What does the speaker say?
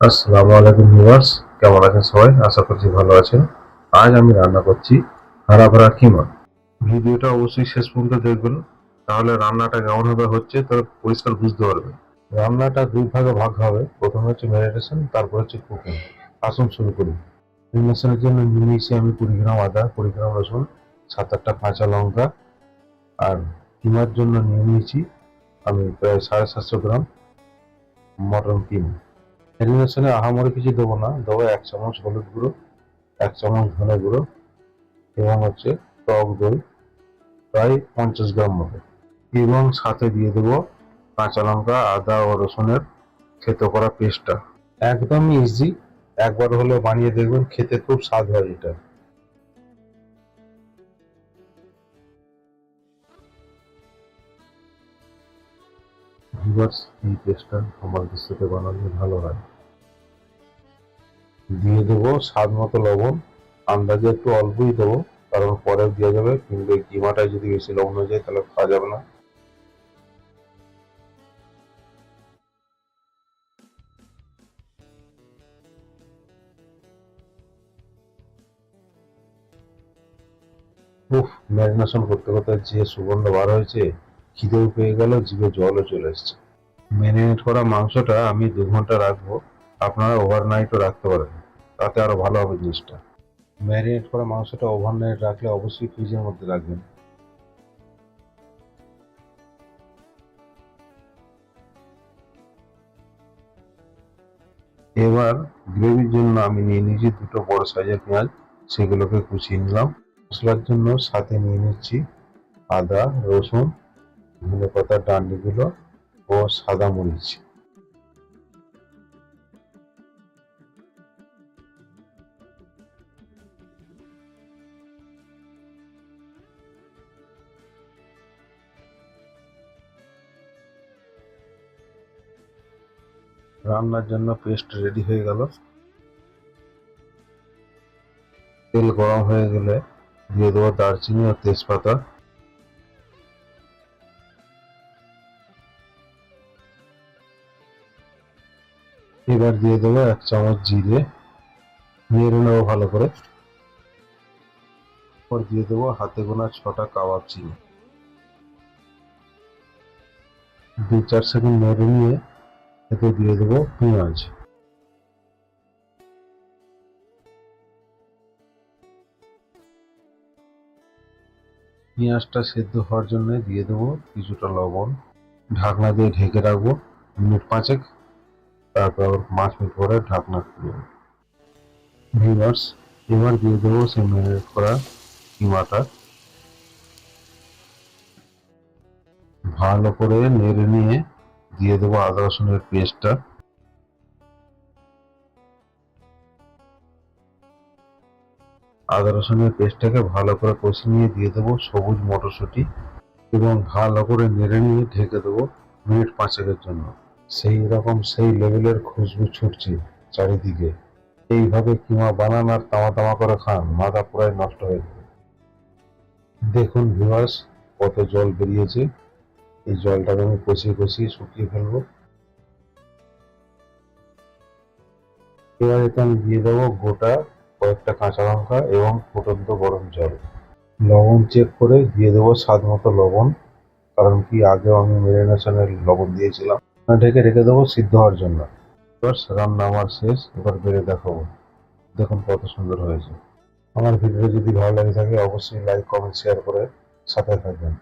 আসসালামু আলাইকুম ভিউয়ার্স, কেমন আছেন সবাই? আশা করছি ভালো আছেন। আজ আমি রান্না করছি হারা ভরা কিমা। ভিডিওটা অবশ্যই শেষ পর্যন্ত দেখবেন, তাহলে রান্নাটা কেমন হবে হচ্ছে তাহলে পরিষ্কার বুঝতে পারবেন। রান্নাটা দুই ভাগে ভাগ হবে, প্রথমে হচ্ছে ম্যারিনেশন, তারপর হচ্ছে কুকিং। আসুন শুরু করি। ম্যারিনেশনের জন্য নিয়ে নিয়েছি আমি 20 গ্রাম আদা, 20 গ্রাম রসুন, 7-8টা কাঁচা লঙ্কা। আর কিমার জন্য নিয়ে নিয়েছি আমি প্রায় 750 গ্রাম মটন কিমা। ম্যারিনেশনে আহামরি কিছু দেবো না, দেবো 1 চামচ হলুদ গুঁড়ো, 1 চামচ ধনে গুঁড়ো এবং হচ্ছে টক দই প্রায় 50 গ্রাম মতো, এবং সাথে দিয়ে দেবো কাঁচা লঙ্কা, আদা ও রসুনের থেতো করা পেস্টটা। একদম ইজি, একবার হলে বানিয়ে দেখবেন, খেতে খুব স্বাদ হয় এটা। ভিউয়ার্স, এই পেস্টটা আমার দৃষ্টিতে বানালে ভালো হয়। দিয়ে দেবো স্বাদ মতো লবণ, আন্দাজে একটু অল্পই দেবো, কারণ পরে দেওয়া যাবে, কিন্তু এই কিমাটায় যদি বেশি লবণ হয়ে যায় তাহলে খাওয়া যাবে না। উফ, ম্যারিনেশন করতে করতে যে সুগন্ধ বার হয়েছে, খিদেও পেয়ে গেল, জিভে জলও চলে এসছে। ম্যারিনেট করা মাংসটা আমি 2 ঘন্টা রাখবো, আপনারা ওভারনাইটও রাখতে পারেন, তাতে আরো ভালো হবে জিনিসটা। ম্যারিনেট করা মাংসটা ওভারনাইট রাখলে অবশ্যই ফ্রিজের মধ্যে রাখবেন। এবার গ্রেভির জন্য আমি নিয়ে নিয়েছি 2টো বড় সাইজের পেঁয়াজ, সেগুলোকে কুচিয়ে নিলাম। মশলার জন্য সাথে নিয়ে নিচ্ছি আদা, রসুন, ধনেপাতার ডান্ডিগুলো ও সাদা মরিচ। রান্নার জন্য পেস্ট রেডি হয়ে গেল। তেল গরম হয়ে গেলে দিয়ে দেবো দারচিনি ও তেজপাতা। এবার দিয়ে দেবো 1 চামচ জিরে, নেড়ে নেবো ভালো করে। এরপর দিয়ে দেবো হাতে গোনা 6টা কাবাব চিনি। 2-4 সেকেন্ড নেড়ে নিয়ে এতে দিয়ে দেবো পেঁয়াজ। পেঁয়াজটা সেদ্ধ হওয়ার জন্য দিয়ে দেবো কিছুটা লবণ। ঢাকনা দিয়ে ঢেকে রাখবো মিনিট 5। তারপর 5 মিনিট পরে ঢাকনা খুলবো। ভিউয়ার্স, এবার দিয়ে দেবো সেই ম্যারিনেট করা কিমাটা। ভালো করে নেড়ে নিয়ে দিয়ে দেবো আদা রসুনের পেস্টটা। আদা রসুনের পেস্টটাকে ভালো করে কষিয়ে নিয়ে দিয়ে দেবো সবুজ মটরশুঁটি, এবং ভালো করে নেড়ে নিয়ে ঢেকে দেবো মিনিট 5-এর জন্য। সেই রকম সেই লেভেলের খুশবু ছুটছে চারিদিকে। এইভাবে কিমা বানান আর তামা তামা করে খান, মাথা পুরাই নষ্ট হয়ে যাবে। দেখুন ভিউয়ার্স, কত জল বেরিয়েছে। এই জলটাকে আমি কষিয়ে কষিয়ে শুকিয়ে ফেলবো। এবার এতে আমি দিয়ে দেবো গোটা কয়েকটা কাঁচা লঙ্কা এবং ফুটন্ত গরম জল। লবণ চেক করে দিয়ে দেবো স্বাদ মতো লবণ, কারণ কি আগেও আমি ম্যারিনেশনের লবণ দিয়েছিলাম। ঢেকে রেখে দেবো সিদ্ধ হওয়ার জন্য। এবার রান্না আমার শেষ, এবার বেড়ে দেখাবো। দেখুন কত সুন্দর হয়েছে। আমার ভিডিও যদি ভালো লাগে থাকে অবশ্যই লাইক, কমেন্ট, শেয়ার করে সাথে থাকবেন।